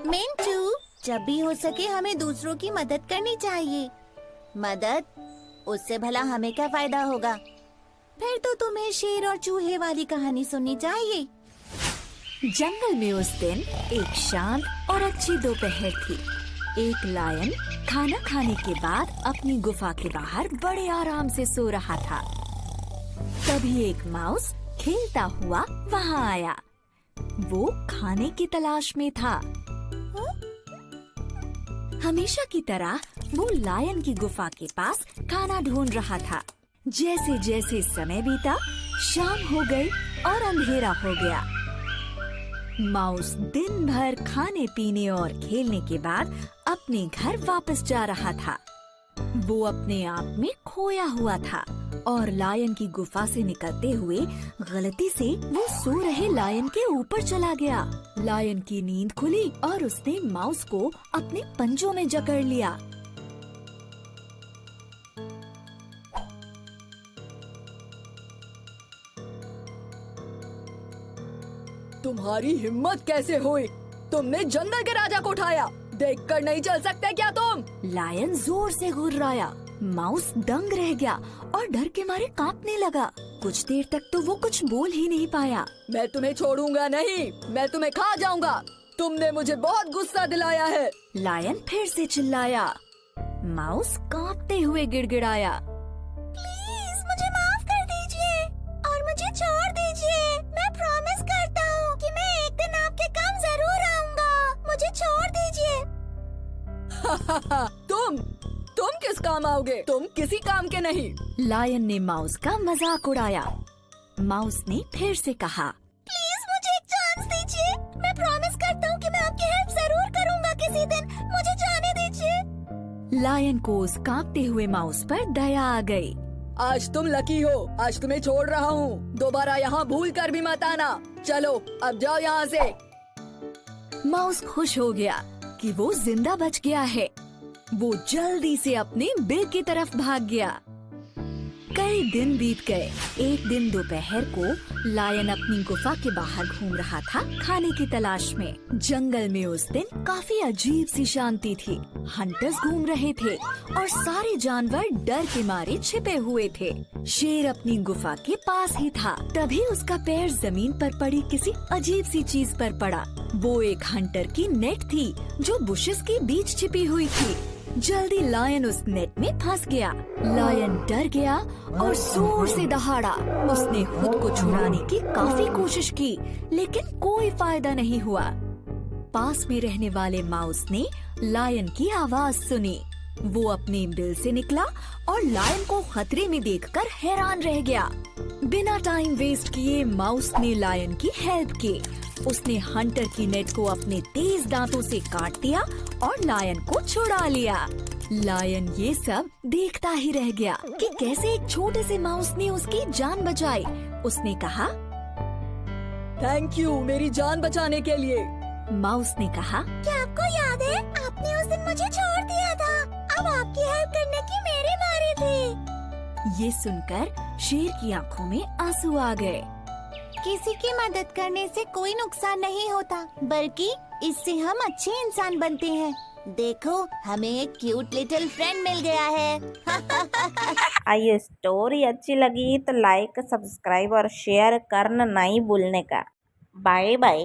मिंटू, जब भी हो सके हमें दूसरों की मदद करनी चाहिए। मदद? उससे भला हमें क्या फायदा होगा? फिर तो तुम्हें शेर और चूहे वाली कहानी सुननी चाहिए। जंगल में उस दिन एक शांत और अच्छी दोपहर थी। एक लायन खाना खाने के बाद अपनी गुफा के बाहर बड़े आराम से सो रहा था। तभी एक माउस खेलता हुआ वहाँ आया। वो खाने की तलाश में था। हमेशा की तरह वो लायन की गुफा के पास खाना ढूंढ रहा था। जैसे जैसे समय बीता, शाम हो गई और अंधेरा हो गया। माउस दिन भर खाने पीने और खेलने के बाद अपने घर वापस जा रहा था। वो अपने आप में खोया हुआ था और लायन की गुफा से निकलते हुए गलती से वो सो रहे लायन के ऊपर चला गया। लायन की नींद खुली और उसने माउस को अपने पंजों में जकड़ लिया। तुम्हारी हिम्मत कैसे हुई? तुमने जंगल के राजा को उठाया। देखकर नहीं चल सकते क्या तुम? लायन जोर से गुर्राया। माउस दंग रह गया और डर के मारे कांपने लगा। कुछ देर तक तो वो कुछ बोल ही नहीं पाया। मैं तुम्हें छोड़ूंगा नहीं, मैं तुम्हें खा जाऊंगा। तुमने मुझे बहुत गुस्सा दिलाया है। लायन फिर से चिल्लाया। माउस कांपते हुए गिड़गिड़ाया। प्लीज मुझे माफ कर दीजिए और मुझे छोड़ दीजिए। मैं प्रॉमिस करता हूँ कि मैं एक दिन आपके काम जरूर आऊंगा। मुझे छोड़ दीजिए। तुम किस काम आओगे? तुम किसी काम के नहीं। लायन ने माउस का मजाक उड़ाया। माउस ने फिर से कहा, प्लीज मुझे एक चांस दीजिए। मैं प्रॉमिस करता हूँ कि मैं आपकी हेल्प जरूर करूँगा किसी दिन। मुझे जाने दीजिए। लायन को उस कांपते हुए माउस पर दया आ गई। आज तुम लकी हो। आज तुम्हें छोड़ रहा हूँ। दोबारा यहाँ भूल कर भी मत आना। चलो अब जाओ यहाँ से। माउस खुश हो गया कि वो जिंदा बच गया है। वो जल्दी से अपने बिल की तरफ भाग गया। कई दिन बीत गए। एक दिन दोपहर को लायन अपनी गुफा के बाहर घूम रहा था खाने की तलाश में। जंगल में उस दिन काफी अजीब सी शांति थी। हंटर्स घूम रहे थे और सारे जानवर डर के मारे छिपे हुए थे। शेर अपनी गुफा के पास ही था। तभी उसका पैर जमीन पर पड़ी किसी अजीब सी चीज पर पड़ा। वो एक हंटर की नेट थी जो बुशेस के बीच छिपी हुई थी। जल्दी लायन उस नेट में फंस गया। लायन डर गया और जोर से दहाड़ा। उसने खुद को छुड़ाने की काफी कोशिश की, लेकिन कोई फायदा नहीं हुआ। पास में रहने वाले माउस ने लायन की आवाज सुनी। वो अपने बिल से निकला और लायन को खतरे में देखकर हैरान रह गया। बिना टाइम वेस्ट किए माउस ने लायन की हेल्प की। उसने हंटर की नेट को अपने तेज दांतों से काट दिया और लायन को छुड़ा लिया। लायन ये सब देखता ही रह गया कि कैसे एक छोटे से माउस ने उसकी जान बचाई। उसने कहा, थैंक यू मेरी जान बचाने के लिए। माउस ने कहा, क्या आपको याद है आपने उस दिन मुझे छोड़ दिया था? अब आपकी हेल्प करने की मेरी बारी थी। ये सुनकर शेर की आंखों में आंसू आ गए। किसी की मदद करने से कोई नुकसान नहीं होता, बल्कि इससे हम अच्छे इंसान बनते हैं। देखो हमें एक क्यूट लिटिल फ्रेंड मिल गया है। आइए स्टोरी अच्छी लगी तो लाइक सब्सक्राइब और शेयर करना नहीं भूलने का। Bye bye.